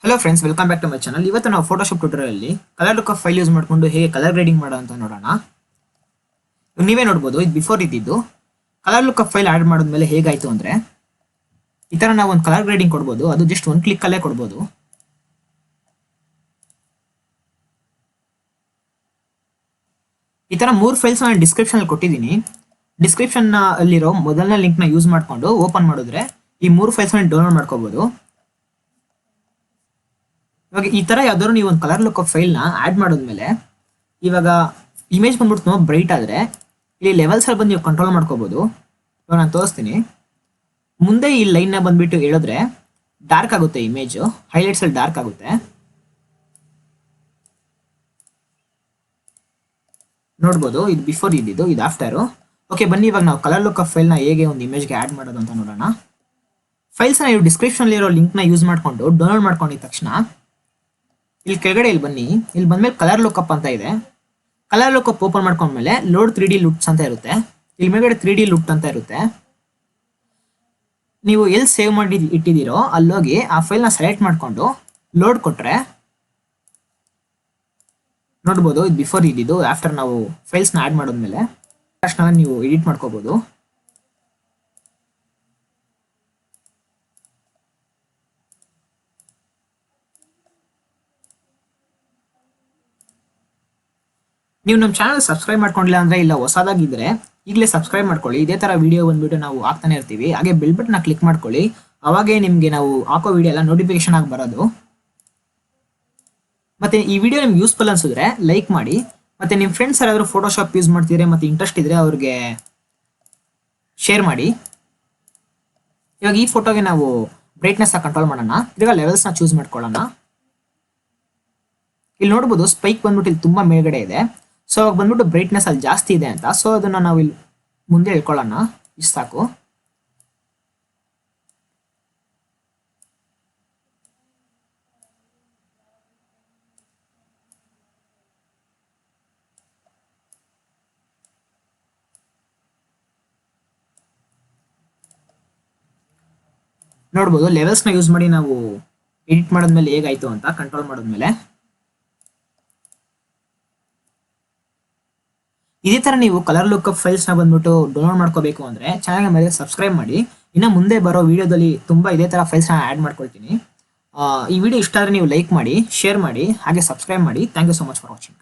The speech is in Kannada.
Hello friends, welcome back to my channel. ಇವತ್ತು ನಾವು ಫೋಟೋಶಾಪ್ ಟ್ಯೂಟೋರಿಯಲ್ ಅಲ್ಲಿ colour look up file use ಮಾಡಿಕೊಂಡು ಹೇಗೆ ಕಲರ್ ಗ್ರೇಡಿಂಗ್ ಮಾಡೋ ಅಂತ ನೋಡೋಣ. ನೀವೇ ನೋಡ್ಬೋದು, ಇದು ಬಿಫೋರ್ ಇದ್ದಿದ್ದು. Colour look up file add ಮಾಡಿದ್ಮೇಲೆ ಹೇಗಾಯ್ತು ಅಂದ್ರೆ ಈ ತರ ನಾವು ಒಂದು ಕಲರ್ ಗ್ರೇಡಿಂಗ್ ಕೊಡ್ಬೋದು. ಅದು ಜಸ್ಟ್ ಒಂದು ಕ್ಲಿಕ್ ಅಲ್ಲೇ ಕೊಡ್ಬೋದು. ಈ ತರ 3 ಫೈಲ್ಸ್ ನಾನು ಡಿಸ್ಕ್ರಿಪ್ಷನ್ ಅಲ್ಲಿ ಕೊಟ್ಟಿದ್ದೀನಿ. ಡಿಸ್ಕ್ರಿಪ್ಷನ್ ಅಲ್ಲಿರೋ ಮೊದಲನೇ ಲಿಂಕ್ ನ ಯೂಸ್ ಮಾಡ್ಕೊಂಡು ಓಪನ್ ಮಾಡಿದ್ರೆ ಈ 3 ಫೈಲ್ಸ್ ಡೌನ್ಲೋಡ್ ಮಾಡ್ಕೋಬಹುದು. ಇವಾಗ ಈ ತರ ಯಾವ್ದಾದ್ರು ನೀವು ಒಂದು ಕಲರ್ ಲುಕ್ ಆಫ್ ಫೈಲ್ ನ ಆಡ್ ಮಾಡಿದ್ಮೇಲೆ ಇವಾಗ ಇಮೇಜ್ ಬಂದ್ಬಿಟ್ಟು ತುಂಬಾ ಬ್ರೈಟ್ ಆದ್ರೆ ಇಲ್ಲಿ ಲೆವೆಲ್ಸ್ ಅಲ್ಲಿ ಬಂದು ನೀವು ಕಂಟ್ರೋಲ್ ಮಾಡ್ಕೋಬಹುದು. ಇವಾಗ ನಾನು ತೋರಿಸ್ತೀನಿ. ಮುಂದೆ ಈ ಲೈನ್ ನ ಬಂದ್ಬಿಟ್ಟು ಹೇಳಿದ್ರೆ ಡಾರ್ಕ್ ಆಗುತ್ತೆ, ಇಮೇಜ್ ಹೈಲೈಟ್ಸ್ ಅಲ್ಲಿ ಡಾರ್ಕ್ ಆಗುತ್ತೆ. ನೋಡ್ಬೋದು, ಇದು ಬಿಫೋರ್ ಇದ್ದಿದ್ದು, ಇದು ಆಫ್ಟರ್. ಓಕೆ, ಬನ್ನಿ ಇವಾಗ ನಾವು ಕಲರ್ ಲುಕ್ ಆಫ್ ಫೈಲ್ ನ ಹೇಗೆ ಒಂದು ಇಮೇಜ್ಗೆ ಆಡ್ ಮಾಡೋದು ಅಂತ ನೋಡೋಣ. ಫೈಲ್ಸ್ ನ ನೀವು ಡಿಸ್ಕ್ರಿಪ್ಷನ್ ಇರೋ ಲಿಂಕ್ ನ ಯೂಸ್ ಮಾಡ್ಕೊಂಡು ಡೌನ್ಲೋಡ್ ಮಾಡ್ಕೊಂಡಿದ ತಕ್ಷಣ ಇಲ್ಲಿ ಕೆಳಗಡೆ ಇಲ್ಲಿ ಬನ್ನಿ. ಇಲ್ಲಿ ಬಂದ್ಮೇಲೆ ಕಲರ್ ಲುಕ್ಅಪ್ ಅಂತ ಇದೆ. ಕಲರ್ ಲುಕ್ಅಪ್ ಓಪನ್ ಮಾಡ್ಕೊಂಡ್ಮೇಲೆ ಲೋಡ್ 3D ಲುಟ್ಸ್ ಅಂತ ಇರುತ್ತೆ. ಇಲ್ಲಿ ಮೇಲ್ಗಡೆ 3D ಲುಟ್ ಅಂತ ಇರುತ್ತೆ. ನೀವು ಎಲ್ಲಿ ಸೇವ್ ಮಾಡಿ ಇಟ್ಟಿದ್ದೀರೋ ಅಲ್ಲೋಗಿ ಆ ಫೈಲ್ ನ ಸೆಲೆಕ್ಟ್ ಮಾಡ್ಕೊಂಡು ಲೋಡ್ ಕೊಟ್ರೆ ನೋಡ್ಬೋದು, ಇದು ಬಿಫೋರ್ ಇದ್ದಿದ್ದು. ಆಫ್ಟರ್ ನಾವು ಫೈಲ್ಸ್ ನ ಆಡ್ ಮಾಡಿದ್ಮೇಲೆ ತಕ್ಷಣ ನೀವು ಎಡಿಟ್ ಮಾಡ್ಕೋಬಹುದು. ನೀವು ನಮ್ಮ ಚಾನಲ್ ಸಬ್ಸ್ಕ್ರೈಬ್ ಮಾಡ್ಕೊಂಡಿಲ್ಲ ಅಂದ್ರೆ ಇಲ್ಲ ಹೊಸದಾಗಿದ್ರೆ ಈಗಲೇ ಸಬ್ಸ್ಕ್ರೈಬ್ ಮಾಡ್ಕೊಳ್ಳಿ. ಇದೇ ತರ ವಿಡಿಯೋ ಬಂದ್ಬಿಟ್ಟು ನಾವು ಆಗ್ತಾನೆ ಇರ್ತೀವಿ. ಹಾಗೆ ಬೆಲ್ ಬಟನ್ ಕ್ಲಿಕ್ ಮಾಡ್ಕೊಳ್ಳಿ. ಅವಾಗೇ ನಿಮ್ಗೆ ನಾವು ಹಾಕೋ ವಿಡಿಯೋ ಎಲ್ಲ ನೋಟಿಫಿಕೇಶನ್ ಆಗಿ ಬರೋದು. ಮತ್ತೆ ಈ ವಿಡಿಯೋ ನಿಮ್ಗೆ ಯೂಸ್ಫುಲ್ ಅನ್ಸಿದ್ರೆ ಲೈಕ್ ಮಾಡಿ. ಮತ್ತೆ ನಿಮ್ಮ ಫ್ರೆಂಡ್ಸ್ ಯಾರಾದರೂ ಫೋಟೋಶಾಪ್ ಯೂಸ್ ಮಾಡ್ತಿದ್ರೆ ಮತ್ತೆ ಇಂಟ್ರೆಸ್ಟ್ ಇದ್ರೆ ಅವ್ರಿಗೆ ಶೇರ್ ಮಾಡಿ. ಇವಾಗ ಈ ಫೋಟೋಗೆ ನಾವು ಬ್ರೈಟ್ನೆಸ್ ಕಂಟ್ರೋಲ್ ಮಾಡೋಣ. ಇವಾಗ ಲೆವೆಲ್ಸ್ ನ ಚೂಸ್ ಮಾಡ್ಕೊಳ್ಳೋಣ. ಇಲ್ಲಿ ನೋಡ್ಬೋದು, ಸ್ಪೈಕ್ ಬಂದ್ಬಿಟ್ಟು ಇಲ್ಲಿ ತುಂಬಾ ಮೇಲ್ಗಡೆ ಇದೆ. ಸೊ ಅವಾಗ ಬಂದ್ಬಿಟ್ಟು ಬ್ರೈಟ್ನೆಸ್ ಅಲ್ಲಿ ಜಾಸ್ತಿ ಇದೆ ಅಂತ. ಸೊ ಅದನ್ನ ನಾವು ಇಲ್ಲಿ ಮುಂದೆ ಹೇಳ್ಕೊಳ್ಳೋಣ. ಇಷ್ಟು ಸಾಕು. ನೋಡ್ಬೋದು, ಲೆವೆಲ್ಸ್ ನ ಯೂಸ್ ಮಾಡಿ ನಾವು ಎಡಿಟ್ ಮಾಡಿದ್ಮೇಲೆ ಹೇಗಾಯ್ತು ಅಂತ ಕಂಟ್ರೋಲ್ ಮಾಡಿದ್ಮೇಲೆ. ಇದೇ ತರ ನೀವು ಕಲರ್ ಲುಕ್ ಅಪ್ ಫೈಲ್ಸ್ ನ ಬಂದ್ಬಿಟ್ಟು ಡೌನ್ಲೋಡ್ ಮಾಡ್ಕೋಬೇಕು ಅಂದ್ರೆ ಚಾನಲ್ ಮೇಲೆ ಸಬ್ಸ್ಕ್ರೈಬ್ ಮಾಡಿ. ಇನ್ನು ಮುಂದೆ ಬರೋ ವಿಡಿಯೋದಲ್ಲಿ ತುಂಬಾ ಇದೇ ತರ ಫೈಲ್ಸ್ ನ ಆಡ್ ಮಾಡ್ಕೊಳ್ತೀನಿ. ಈ ವಿಡಿಯೋ ಇಷ್ಟ ಆದ್ರೆ ನೀವು ಲೈಕ್ ಮಾಡಿ, ಶೇರ್ ಮಾಡಿ, ಹಾಗೆ ಸಬ್ಸ್ಕ್ರೈಬ್ ಮಾಡಿ. Thank you so much for watching.